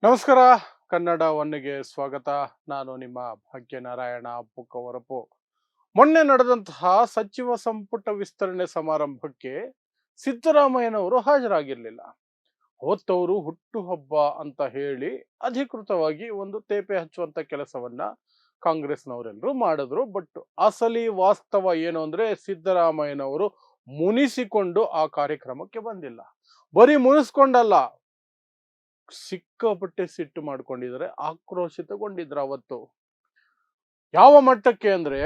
ನಮಸ್ಕಾರ. ಕನ್ನಡ ಒನ್ನೆಗೆ ಸ್ವಾಗತ. ನಾನು ನಿಮ್ಮ ಭಾಗ್ಯನಾರಾಯಣ ಪುಕ್ಕವರಪು. ಮೊನ್ನೆ ನಡೆದಂತಹ ಸಚಿವ ಸಂಪುಟ ವಿಸ್ತರಣೆ ಸಮಾರಂಭಕ್ಕೆ ಸಿದ್ದರಾಮಯ್ಯನವರು ಹಾಜರಾಗಿರಲಿಲ್ಲ. ಅವತ್ತವರು ಹುಟ್ಟುಹಬ್ಬ ಅಂತ ಹೇಳಿ ಅಧಿಕೃತವಾಗಿ ಒಂದು ತೇಪೆ ಹಚ್ಚುವಂತ ಕೆಲಸವನ್ನ ಕಾಂಗ್ರೆಸ್ನವರೆಲ್ಲರೂ ಮಾಡಿದ್ರು. ಬಟ್ ಅಸಲಿ ವಾಸ್ತವ ಏನು ಅಂದ್ರೆ ಸಿದ್ದರಾಮಯ್ಯನವರು ಮುನಿಸಿಕೊಂಡು ಆ ಕಾರ್ಯಕ್ರಮಕ್ಕೆ ಬಂದಿಲ್ಲ. ಬರೀ ಮುನಿಸ್ಕೊಂಡಲ್ಲ, ಸಿಕ್ಕಾಪಟ್ಟೆ ಸಿಟ್ಟು ಮಾಡ್ಕೊಂಡಿದ್ದಾರೆ, ಆಕ್ರೋಶಿತಗೊಂಡಿದ್ರು ಅವತ್ತು. ಯಾವ ಮಟ್ಟಕ್ಕೆ ಅಂದ್ರೆ,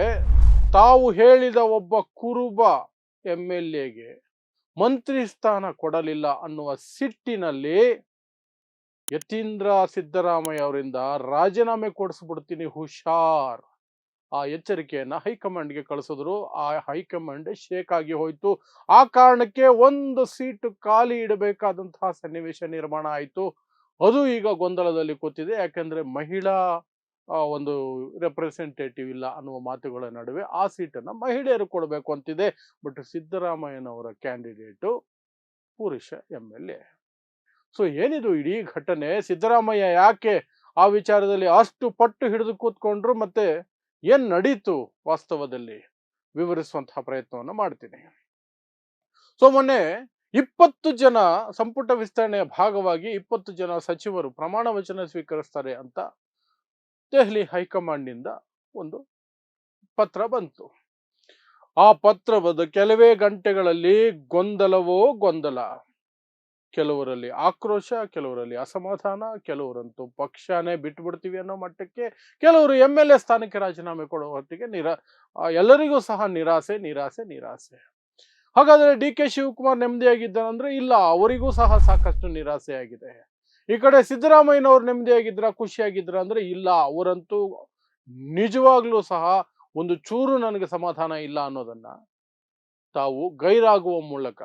ತಾವು ಹೇಳಿದ ಒಬ್ಬ ಕುರುಬ MLAಗೆ ಮಂತ್ರಿ ಸ್ಥಾನ ಕೊಡಲಿಲ್ಲ ಅನ್ನುವ ಸಿಟ್ಟಿನಲ್ಲಿ ಯತೀಂದ್ರ ಸಿದ್ದರಾಮಯ್ಯ ಅವರಿಂದ ರಾಜೀನಾಮೆ ಕೊಡಿಸ್ಬಿಡ್ತೀನಿ ಹುಷಾರ್, ಆ ಎಚ್ಚರಿಕೆಯನ್ನ ಹೈಕಮಾಂಡ್ಗೆ ಕಳಿಸಿದ್ರು. ಆ ಹೈಕಮಾಂಡ್ ಶೇಕ್ ಆಗಿ ಹೋಯ್ತು. ಆ ಕಾರಣಕ್ಕೆ ಒಂದು ಸೀಟು ಖಾಲಿ ಇಡಬೇಕಾದಂತಹ ಸನ್ನಿವೇಶ ನಿರ್ಮಾಣ ಆಯಿತು. ಅದು ಈಗ ಗೊಂದಲದಲ್ಲಿ ಕೂತಿದೆ. ಯಾಕಂದ್ರೆ ಮಹಿಳಾ ಒಂದು ರೆಪ್ರೆಸೆಂಟೇಟಿವ್ ಇಲ್ಲ ಅನ್ನುವ ಮಾತುಗಳ ನಡುವೆ ಆ ಸೀಟನ್ನ ಮಹಿಳೆಯರು ಕೊಡಬೇಕು ಅಂತಿದೆ. ಬಟ್ ಸಿದ್ದರಾಮಯ್ಯನವರ ಕ್ಯಾಂಡಿಡೇಟು ಪುರುಷ MLA. ಸೊ ಏನಿದು ಇಡೀ ಘಟನೆ? ಸಿದ್ದರಾಮಯ್ಯ ಯಾಕೆ ಆ ವಿಚಾರದಲ್ಲಿ ಅಷ್ಟು ಪಟ್ಟು ಹಿಡಿದು ಕೂತ್ಕೊಂಡ್ರು, ಮತ್ತೆ ಏನ್ ನಡೀತು ವಾಸ್ತವದಲ್ಲಿ, ವಿವರಿಸುವಂತಹ ಪ್ರಯತ್ನವನ್ನು ಮಾಡ್ತೀನಿ. ಸೊ ಮೊನ್ನೆ 20 ಜನ ಸಂಪುಟ ವಿಸ್ತರಣೆಯ ಭಾಗವಾಗಿ 20 ಜನ ಸಚಿವರು ಪ್ರಮಾಣ ವಚನ ಸ್ವೀಕರಿಸ್ತಾರೆ ಅಂತ ದೆಹಲಿ ಹೈಕಮಾಂಡ್ನಿಂದ ಒಂದು ಪತ್ರ ಬಂತು. ಆ ಪತ್ರ ಬಂದ ಕೆಲವೇ ಗಂಟೆಗಳಲ್ಲಿ ಗೊಂದಲವೋ ಗೊಂದಲ. ಕೆಲವರಲ್ಲಿ ಆಕ್ರೋಶ, ಕೆಲವರಲ್ಲಿ ಅಸಮಾಧಾನ, ಕೆಲವರಂತೂ ಪಕ್ಷನೇ ಬಿಟ್ಬಿಡ್ತೀವಿ ಅನ್ನೋ ಮಟ್ಟಕ್ಕೆ, ಕೆಲವರು MLA ಸ್ಥಾನಕ್ಕೆ ರಾಜೀನಾಮೆ ಕೊಡುವ ಹೊತ್ತಿಗೆ ಎಲ್ಲರಿಗೂ ಸಹ ನಿರಾಸೆ ನಿರಾಸೆ ನಿರಾಸೆ. ಹಾಗಾದ್ರೆ DK ಶಿವಕುಮಾರ್ ನೆಮ್ಮದಿಯಾಗಿದ್ದಾರಂದ್ರೆ ಇಲ್ಲ, ಅವರಿಗೂ ಸಹ ಸಾಕಷ್ಟು ನಿರಾಸೆ ಆಗಿದೆ. ಈ ಕಡೆ ಸಿದ್ದರಾಮಯ್ಯನವ್ರು ನೆಮ್ಮದಿಯಾಗಿದ್ರ, ಖುಷಿಯಾಗಿದ್ರ ಅಂದ್ರೆ ಇಲ್ಲ, ಅವರಂತೂ ನಿಜವಾಗ್ಲೂ ಸಹ ಒಂದು ಚೂರು ನನಗೆ ಸಮಾಧಾನ ಇಲ್ಲ ಅನ್ನೋದನ್ನ ತಾವು ಗೈರಾಗುವ ಮೂಲಕ,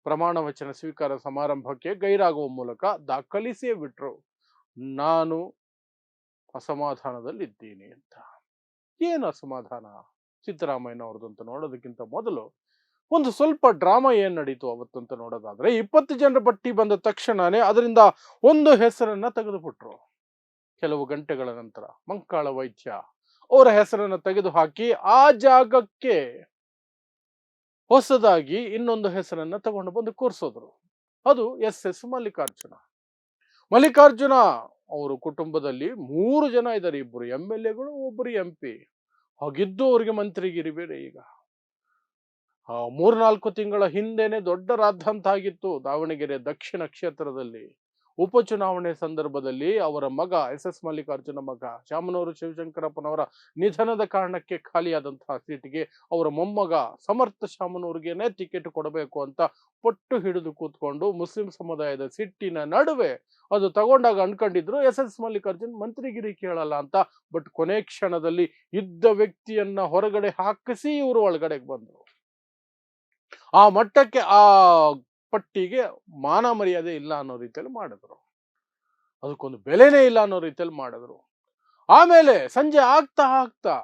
ಪ್ರಮಾಣ ವಚನ ಸ್ವೀಕಾರ ಸಮಾರಂಭಕ್ಕೆ ಗೈರಾಗುವ ಮೂಲಕ ದಾಖಲಿಸಿಯೇ ಬಿಟ್ರು, ನಾನು ಅಸಮಾಧಾನದಲ್ಲಿದ್ದೀನಿ ಅಂತ. ಏನು ಅಸಮಾಧಾನ ಸಿದ್ದರಾಮಯ್ಯನವ್ರದ್ದು ಅಂತ ನೋಡೋದಕ್ಕಿಂತ ಮೊದಲು ಒಂದು ಸ್ವಲ್ಪ ಡ್ರಾಮಾ ಏನ್ ನಡೀತು ಅವತ್ತಂತ ನೋಡೋದಾದ್ರೆ, 20 ಜನರ ಪಟ್ಟಿ ಬಂದ ತಕ್ಷಣನೇ ಅದರಿಂದ ಒಂದು ಹೆಸರನ್ನ ತೆಗೆದುಬಿಟ್ರು. ಕೆಲವು ಗಂಟೆಗಳ ನಂತರ ಮಂಕಾಳ ವೈದ್ಯ ಅವರ ಹೆಸರನ್ನ ತೆಗೆದು ಹಾಕಿ ಆ ಜಾಗಕ್ಕೆ ಹೊಸದಾಗಿ ಇನ್ನೊಂದು ಹೆಸರನ್ನ ತಗೊಂಡು ಬಂದು ಕೂರಿಸೋದ್ರು. ಅದು SS ಮಲ್ಲಿಕಾರ್ಜುನ. ಮಲ್ಲಿಕಾರ್ಜುನ ಅವರು ಕುಟುಂಬದಲ್ಲಿ 3 ಜನ ಇದ್ದಾರೆ, 2 MLAಗಳು, 1 MP. ಹಾಗಿದ್ದು ಅವರಿಗೆ ಮಂತ್ರಿಗಿರಿ ಬೇರೆ. ಈಗ 3-4 ತಿಂಗಳ ಹಿಂದೆನೆ ದೊಡ್ಡ ರಾದ್ಧಾಂತ ದಾವಣಗೆರೆ ದಕ್ಷಿಣ ಕ್ಷೇತ್ರದಲ್ಲಿ. ಉಪಚುನಾವಣೆ ಸಂದರ್ಭದಲ್ಲಿ ಅವರ ಮಗ SS ಮಲ್ಲಿಕಾರ್ಜುನ ಮಗ ಶಾಮನೂರು ಶಿವಶಂಕರಪ್ಪನವರ ನಿಧನದ ಕಾರಣಕ್ಕೆ ಖಾಲಿಯಾದಂತಹ ಸೀಟಿಗೆ ಅವರ ಮೊಮ್ಮಗ ಸಮರ್ಥ ಶಾಮನೂರಿಗೆನೆ ಟಿಕೆಟ್ ಕೊಡಬೇಕು ಅಂತ ಪಟ್ಟು ಹಿಡಿದು ಕೂತ್ಕೊಂಡು ಮುಸ್ಲಿಂ ಸಮುದಾಯದ ಸಿಟ್ಟಿನ ನಡುವೆ ಅದು ತಗೊಂಡಾಗ ಅನ್ಕೊಂಡಿದ್ರು SS ಮಲ್ಲಿಕಾರ್ಜುನ್ ಮಂತ್ರಿಗಿರಿ ಕೇಳಲ್ಲ ಅಂತ. ಬಟ್ ಕೊನೆ ಕ್ಷಣದಲ್ಲಿ ಇದ್ದ ವ್ಯಕ್ತಿಯನ್ನ ಹೊರಗಡೆ ಹಾಕಿಸಿ ಇವರು ಒಳಗಡೆಗೆ ಬಂದ್ರು. ಆ ಮಟ್ಟಕ್ಕೆ ಆ ಪಟ್ಟಿಗೆ ಮಾನ ಮರ್ಯಾದೆ ಇಲ್ಲ ಅನ್ನೋ ರೀತಿಯಲ್ಲಿ ಮಾಡಿದ್ರು, ಅದಕ್ಕೊಂದು ಬೆಲೆನೇ ಇಲ್ಲ ಅನ್ನೋ ರೀತಿಯಲ್ಲಿ ಮಾಡಿದ್ರು. ಆಮೇಲೆ ಸಂಜೆ ಆಗ್ತಾ ಆಗ್ತಾ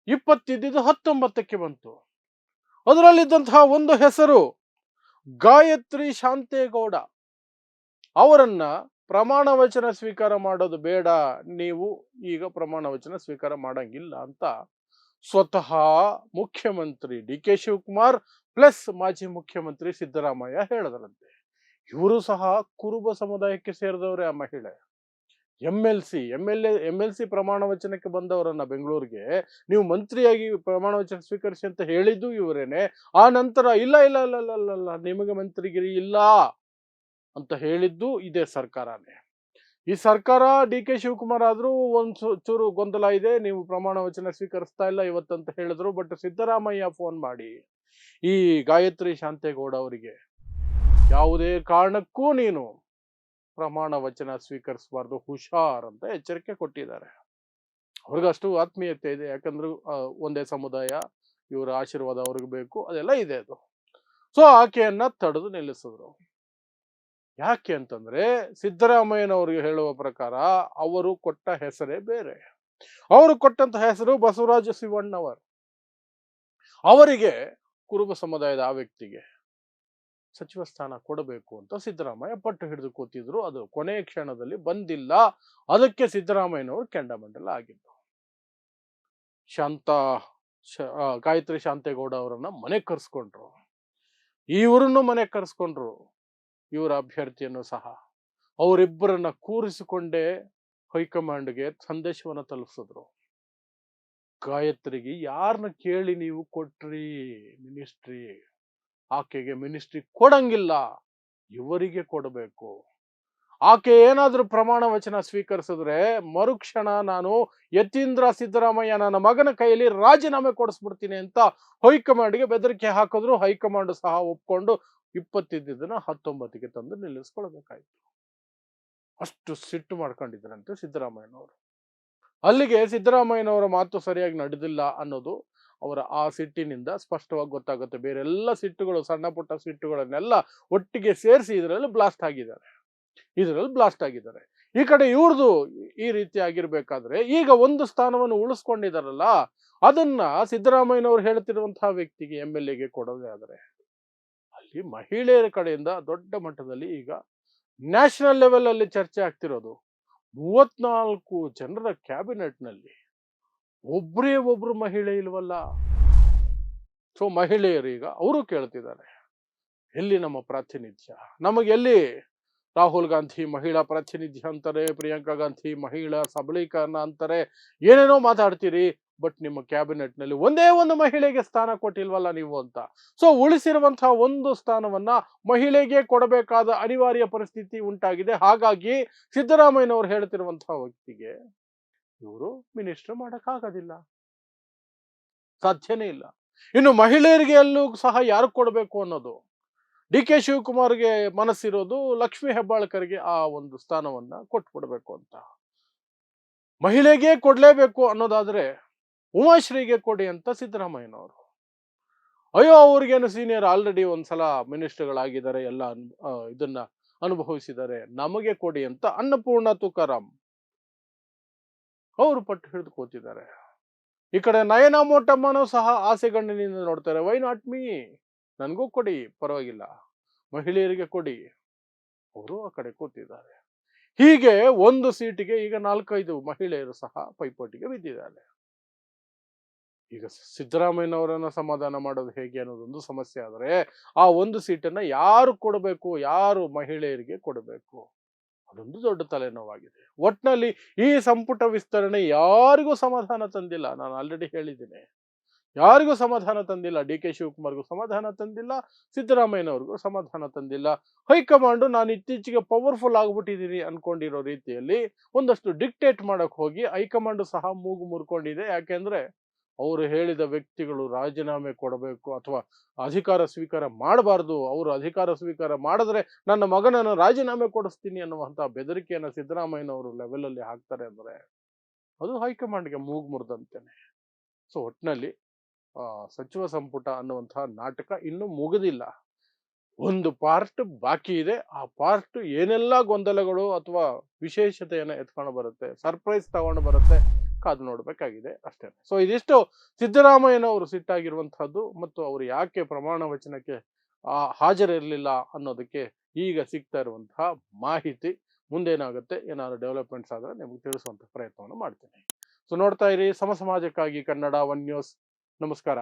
20 ಇದ್ದಿದ್ದು 19ಕ್ಕೆ ಬಂತು. ಅದರಲ್ಲಿದ್ದಂತಹ ಒಂದು ಹೆಸರು ಗಾಯತ್ರಿ ಶಾಂತೇಗೌಡ. ಅವರನ್ನ ಪ್ರಮಾಣ ವಚನ ಸ್ವೀಕಾರ ಮಾಡೋದು ಬೇಡ, ನೀವು ಈಗ ಪ್ರಮಾಣ ವಚನ ಸ್ವೀಕಾರ ಮಾಡಂಗಿಲ್ಲ ಅಂತ ಸ್ವತಃ ಮುಖ್ಯಮಂತ್ರಿ DK ಶಿವಕುಮಾರ್ ಪ್ಲಸ್ ಮಾಜಿ ಮುಖ್ಯಮಂತ್ರಿ ಸಿದ್ದರಾಮಯ್ಯ ಹೇಳಿದ್ರಂತೆ. ಇವರು ಸಹ ಕುರುಬ ಸಮುದಾಯಕ್ಕೆ ಸೇರಿದವರೇ. ಆ ಮಹಿಳೆ MLC ಪ್ರಮಾಣ ವಚನಕ್ಕೆ ಬಂದವರನ್ನ ಬೆಂಗಳೂರಿಗೆ ನೀವು ಮಂತ್ರಿಯಾಗಿ ಪ್ರಮಾಣ ವಚನ ಸ್ವೀಕರಿಸಿ ಅಂತ ಹೇಳಿದ್ದು ಇವರೇನೆ. ಆ ನಂತರ ಇಲ್ಲ ಇಲ್ಲ ಇಲ್ಲ ಇಲ್ಲ ಇಲ್ಲ ಇಲ್ಲ, ನಿಮಗೆ ಮಂತ್ರಿಗಿರಿ ಇಲ್ಲ ಅಂತ ಹೇಳಿದ್ದು ಇದೇ ಸರ್ಕಾರನೇ. ಈ ಸರ್ಕಾರ DK ಶಿವಕುಮಾರ್ ಆದ್ರೂ ಒಂದು ಚೂರು ಗೊಂದಲ ಇದೆ, ನೀವು ಪ್ರಮಾಣ ವಚನ ಸ್ವೀಕರಿಸ್ತಾ ಇಲ್ಲ ಇವತ್ತಂತ ಹೇಳಿದ್ರು. ಬಟ್ ಸಿದ್ದರಾಮಯ್ಯ ಫೋನ್ ಮಾಡಿ ಈ ಗಾಯತ್ರಿ ಶಾಂತೇಗೌಡ ಅವರಿಗೆ ಯಾವುದೇ ಕಾರಣಕ್ಕೂ ನೀನು ಪ್ರಮಾಣ ವಚನ ಸ್ವೀಕರಿಸಬಾರ್ದು, ಹುಷಾರ್ ಅಂತ ಎಚ್ಚರಿಕೆ ಕೊಟ್ಟಿದ್ದಾರೆ. ಅವ್ರಿಗಷ್ಟು ಆತ್ಮೀಯತೆ ಇದೆ, ಯಾಕಂದ್ರೆ ಒಂದೇ ಸಮುದಾಯ, ಇವರ ಆಶೀರ್ವಾದ ಅವ್ರಿಗೆ ಬೇಕು, ಅದೆಲ್ಲ ಇದೆ ಅದು. ಸೊ ಆಕೆಯನ್ನ ತಡೆದು ನಿಲ್ಲಿಸಿದ್ರು. ಯಾಕೆ ಅಂತಂದ್ರೆ ಸಿದ್ದರಾಮಯ್ಯನವರಿಗೆ ಹೇಳುವ ಪ್ರಕಾರ ಅವರು ಕೊಟ್ಟ ಹೆಸರೇ ಬೇರೆ. ಅವರು ಕೊಟ್ಟಂತ ಹೆಸರು ಬಸವರಾಜ ಶಿವಣ್ಣವರ್. ಅವರಿಗೆ ಕುರುಬ ಸಮುದಾಯದ ಆ ವ್ಯಕ್ತಿಗೆ ಸಚಿವ ಸ್ಥಾನ ಕೊಡಬೇಕು ಅಂತ ಸಿದ್ದರಾಮಯ್ಯ ಪಟ್ಟು ಹಿಡಿದು ಕೂತಿದ್ರು. ಅದು ಕೊನೆಯ ಕ್ಷಣದಲ್ಲಿ ಬಂದಿಲ್ಲ. ಅದಕ್ಕೆ ಸಿದ್ದರಾಮಯ್ಯನವರು ಕೆಂಡಾಮಂಡಲ ಆಗಿದ್ದು. ಗಾಯತ್ರಿ ಶಾಂತೇಗೌಡ ಅವರನ್ನ ಮನೆಗೆ ಕರೆಸ್ಕೊಂಡ್ರು. ಇವರನ್ನು ಮನೆಗೆ ಕರೆಸ್ಕೊಂಡ್ರು. ಇವರ ಅಭ್ಯರ್ಥಿಯನ್ನು ಸಹ ಅವರಿಬ್ಬರನ್ನ ಕೂರಿಸಿಕೊಂಡೇ ಹೈಕಮಾಂಡ್ಗೆ ಸಂದೇಶವನ್ನ ತಲುಪಿಸಿದ್ರು. ಗಾಯತ್ರಿಗೆ ಯಾರನ್ನ ಕೇಳಿ ನೀವು ಕೊಟ್ರಿ ಮಿನಿಸ್ಟ್ರಿ, ಆಕೆಗೆ ಮಿನಿಸ್ಟ್ರಿ ಕೊಡಂಗಿಲ್ಲ, ಇವರಿಗೆ ಕೊಡಬೇಕು. ಆಕೆ ಏನಾದ್ರೂ ಪ್ರಮಾಣ ವಚನ ಸ್ವೀಕರಿಸಿದ್ರೆ ಮರುಕ್ಷಣ ನಾನು ಯತೀಂದ್ರ ಸಿದ್ದರಾಮಯ್ಯ ನನ್ನ ಮಗನ ಕೈಯಲ್ಲಿ ರಾಜೀನಾಮೆ ಕೊಡಿಸ್ಬಿಡ್ತೀನಿ ಅಂತ ಹೈಕಮಾಂಡ್ಗೆ ಬೆದರಿಕೆ ಹಾಕಿದ್ರು. ಹೈಕಮಾಂಡ್ ಸಹ ಒಪ್ಕೊಂಡು 20 19ಗೆ ತಂದು ನಿಲ್ಲಿಸ್ಕೊಳ್ಬೇಕಾಯ್ತು. ಅಷ್ಟು ಸಿಟ್ಟು ಮಾಡ್ಕೊಂಡಿದ್ರಂತೆ ಸಿದ್ದರಾಮಯ್ಯನವರು. ಅಲ್ಲಿಗೆ ಸಿದ್ದರಾಮಯ್ಯನವರ ಮಾತು ಸರಿಯಾಗಿ ನಡೆದಿಲ್ಲ ಅನ್ನೋದು ಅವರ ಆ ಸಿಟ್ಟಿನಿಂದ ಸ್ಪಷ್ಟವಾಗಿ ಗೊತ್ತಾಗುತ್ತೆ. ಬೇರೆಲ್ಲ ಸಿಟ್ಟುಗಳು, ಸಣ್ಣ ಪುಟ್ಟ ಸಿಟ್ಟುಗಳನ್ನೆಲ್ಲ ಒಟ್ಟಿಗೆ ಸೇರಿಸಿ ಇದರಲ್ಲಿ ಬ್ಲಾಸ್ಟ್ ಆಗಿದ್ದಾರೆ. ಈ ಕಡೆ ಇವ್ರದು ಈ ರೀತಿ ಆಗಿರ್ಬೇಕಾದ್ರೆ ಈಗ ಒಂದು ಸ್ಥಾನವನ್ನು ಉಳಿಸ್ಕೊಂಡಿದಾರಲ್ಲ, ಅದನ್ನ ಸಿದ್ದರಾಮಯ್ಯನವರು ಹೇಳ್ತಿರುವಂತಹ ವ್ಯಕ್ತಿಗೆ MLAಗೆ ಕೊಡೋದೇ ಆದ್ರೆ ಅಲ್ಲಿ ಮಹಿಳೆಯರ ಕಡೆಯಿಂದ ದೊಡ್ಡ ಮಟ್ಟದಲ್ಲಿ ಈಗ ನ್ಯಾಷನಲ್ ಲೆವೆಲ್ ಅಲ್ಲಿ ಚರ್ಚೆ ಆಗ್ತಿರೋದು. 34 ಜನರ ಕ್ಯಾಬಿನೆಟ್ ನಲ್ಲಿ ಒಬ್ರು ಮಹಿಳೆ ಇಲ್ವಲ್ಲ. ಸೊ ಮಹಿಳೆಯರು ಈಗ ಅವರು ಕೇಳ್ತಿದ್ದಾರೆ, ಎಲ್ಲಿ ನಮ್ಮ ಪ್ರಾತಿನಿಧ್ಯ? ನಮಗೆಲ್ಲಿ ರಾಹುಲ್ ಗಾಂಧಿ ಮಹಿಳಾ ಪ್ರಾತಿನಿಧ್ಯ ಅಂತಾರೆ, ಪ್ರಿಯಾಂಕಾ ಗಾಂಧಿ ಮಹಿಳಾ ಸಬಲೀಕರಣ ಅಂತಾರೆ, ಏನೇನೋ ಮಾತಾಡ್ತೀರಿ, ಬಟ್ ನಿಮ್ಮ ಕ್ಯಾಬಿನೆಟ್ ನಲ್ಲಿ ಒಂದೇ ಒಂದು ಮಹಿಳೆಗೆ ಸ್ಥಾನ ಕೊಟ್ಟಿಲ್ವಲ್ಲ ನೀವು ಅಂತ. ಸೊ ಉಳಿಸಿರುವಂತಹ ಒಂದು ಸ್ಥಾನವನ್ನ ಮಹಿಳೆಗೆ ಕೊಡಬೇಕಾದ ಅನಿವಾರ್ಯ ಪರಿಸ್ಥಿತಿ ಉಂಟಾಗಿದೆ. ಹಾಗಾಗಿ ಸಿದ್ದರಾಮಯ್ಯನವರು ಹೇಳ್ತಿರುವಂತಹ ವ್ಯಕ್ತಿಗೆ ಇವರು ಮಿನಿಸ್ಟರ್ ಮಾಡಕ್ಕಾಗೋದಿಲ್ಲ, ಸಾಧ್ಯನೇ ಇಲ್ಲ. ಇನ್ನು ಮಹಿಳೆಯರಿಗೆ ಅಲ್ಲೂ ಸಹ ಯಾರು ಕೊಡಬೇಕು ಅನ್ನೋದು DK ಶಿವಕುಮಾರ್ಗೆ ಮನಸ್ಸಿರೋದು ಲಕ್ಷ್ಮೀ ಹೆಬ್ಬಾಳ್ಕರ್ಗೆ ಆ ಒಂದು ಸ್ಥಾನವನ್ನ ಕೊಟ್ಬಿಡ್ಬೇಕು ಅಂತ. ಮಹಿಳೆಗೆ ಕೊಡ್ಲೇಬೇಕು ಅನ್ನೋದಾದ್ರೆ ಉಮಾಶ್ರೀಗೆ ಕೊಡಿ ಅಂತ ಸಿದ್ದರಾಮಯ್ಯನವರು. ಅಯ್ಯೋ ಅವ್ರಿಗೇನು ಸೀನಿಯರ್, ಆಲ್ರೆಡಿ ಒಂದ್ಸಲ ಮಿನಿಸ್ಟರ್ಗಳಾಗಿದ್ದಾರೆ, ಎಲ್ಲ ಇದನ್ನ ಅನುಭವಿಸಿದ್ದಾರೆ, ನಮಗೆ ಕೊಡಿ ಅಂತ ಅನ್ನಪೂರ್ಣ ತುಕಾರಾಮ್ ಅವರು ಪಟ್ಟು ಹಿಡಿದು ಕೂತಿದ್ದಾರೆ. ಈ ಕಡೆ ನಯನಾ ಮೋಟಮ್ಮನೂ ಸಹ ಆಸೆಗಣ್ಣಿನಿಂದ ನೋಡ್ತಾರೆ. ವೈ ನಾಟ್ ಮೀ, ನನಗೂ ಕೊಡಿ ಪರವಾಗಿಲ್ಲ, ಮಹಿಳೆಯರಿಗೆ ಕೊಡಿ, ಅವರು ಆ ಕಡೆ ಕೂತಿದ್ದಾರೆ. ಹೀಗೆ ಒಂದು ಸೀಟಿಗೆ ಈಗ 4-5 ಮಹಿಳೆಯರು ಸಹ ಪೈಪೋಟಿಗೆ ಬಿದ್ದಿದ್ದಾರೆ. ಈಗ ಸಿದ್ದರಾಮಯ್ಯನವರನ್ನ ಸಮಾಧಾನ ಮಾಡೋದು ಹೇಗೆ ಅನ್ನೋದೊಂದು ಸಮಸ್ಯೆ ಆದರೆ, ಆ ಒಂದು ಸೀಟನ್ನ ಯಾರು ಕೊಡಬೇಕು, ಯಾರು ಮಹಿಳೆಯರಿಗೆ ಕೊಡಬೇಕು, ಅದೊಂದು ದೊಡ್ಡ ತಲೆನೋವಾಗಿದೆ. ಒಟ್ನಲ್ಲಿ ಈ ಸಂಪುಟ ವಿಸ್ತರಣೆ ಯಾರಿಗೂ ಸಮಾಧಾನ ತಂದಿಲ್ಲ. ನಾನು ಆಲ್ರೆಡಿ ಹೇಳಿದ್ದೀನಿ, ಯಾರಿಗೂ ಸಮಾಧಾನ ತಂದಿಲ್ಲ. DK ಶಿವಕುಮಾರ್ಗೂ ಸಮಾಧಾನ ತಂದಿಲ್ಲ, ಸಿದ್ದರಾಮಯ್ಯನವ್ರಿಗೂ ಸಮಾಧಾನ ತಂದಿಲ್ಲ. ಹೈಕಮಾಂಡ್ ನಾನು ಇತ್ತೀಚೆಗೆ ಪವರ್ಫುಲ್ ಆಗ್ಬಿಟ್ಟಿದ್ದೀನಿ ಅನ್ಕೊಂಡಿರೋ ರೀತಿಯಲ್ಲಿ ಒಂದಷ್ಟು ಡಿಕ್ಟೇಟ್ ಮಾಡಕ್ ಹೋಗಿ ಹೈಕಮಾಂಡ್ ಸಹ ಮೂಗು ಮುರ್ಕೊಂಡಿದೆ. ಯಾಕೆಂದ್ರೆ ಅವರು ಹೇಳಿದ ವ್ಯಕ್ತಿಗಳು ರಾಜೀನಾಮೆ ಕೊಡಬೇಕು ಅಥವಾ ಅಧಿಕಾರ ಸ್ವೀಕಾರ ಮಾಡಬಾರ್ದು, ಅವರು ಅಧಿಕಾರ ಸ್ವೀಕಾರ ಮಾಡಿದ್ರೆ ನನ್ನ ಮಗನನ್ನು ರಾಜೀನಾಮೆ ಕೊಡಿಸ್ತೀನಿ ಅನ್ನುವಂತಹ ಬೆದರಿಕೆಯನ್ನು ಸಿದ್ದರಾಮಯ್ಯನವರು ಲೆವೆಲ್ ಅಲ್ಲಿ ಹಾಕ್ತಾರೆ ಅಂದ್ರೆ ಅದು ಹೈಕಮಾಂಡ್ಗೆ ಮೂಗು ಮುರಿದಂತೆನೆ. ಸೊ ಒಟ್ಟಿನಲ್ಲಿ ಸಚಿವ ಸಂಪುಟ ಅನ್ನುವಂತಹ ನಾಟಕ ಇನ್ನೂ ಮುಗಿದಿಲ್ಲ. ಒಂದು ಪಾರ್ಟ್ ಬಾಕಿ ಇದೆ. ಆ ಪಾರ್ಟ್ ಏನೆಲ್ಲ ಗೊಂದಲಗಳು ಅಥವಾ ವಿಶೇಷತೆಯನ್ನ ಎತ್ಕೊಂಡು ಬರುತ್ತೆ, ಸರ್ಪ್ರೈಸ್ ತಗೊಂಡು ಬರುತ್ತೆ, ಕಾದು ನೋಡ್ಬೇಕಾಗಿದೆ ಅಷ್ಟೇ. ಸೊ ಇದಿಷ್ಟು ಸಿದ್ದರಾಮಯ್ಯನವರು ಸಿಟ್ಟಾಗಿರುವಂತಹದ್ದು ಮತ್ತು ಅವರು ಯಾಕೆ ಪ್ರಮಾಣ ವಚನಕ್ಕೆ ಹಾಜರಿರಲಿಲ್ಲ ಅನ್ನೋದಕ್ಕೆ ಈಗ ಸಿಗ್ತಾ ಇರುವಂತಹ ಮಾಹಿತಿ. ಮುಂದೇನಾಗುತ್ತೆ, ಏನಾದ್ರು ಡೆವಲಪ್ಮೆಂಟ್ಸ್ ಆದ್ರೆ ನಿಮ್ಗೆ ತಿಳಿಸುವಂತ ಪ್ರಯತ್ನವನ್ನು ಮಾಡ್ತೀನಿ. ಸೊ ನೋಡ್ತಾ ಇರಿ ಸಮಾಜಕ್ಕಾಗಿ ಕನ್ನಡ 1 ನ್ಯೂಸ್. ನಮಸ್ಕಾರ.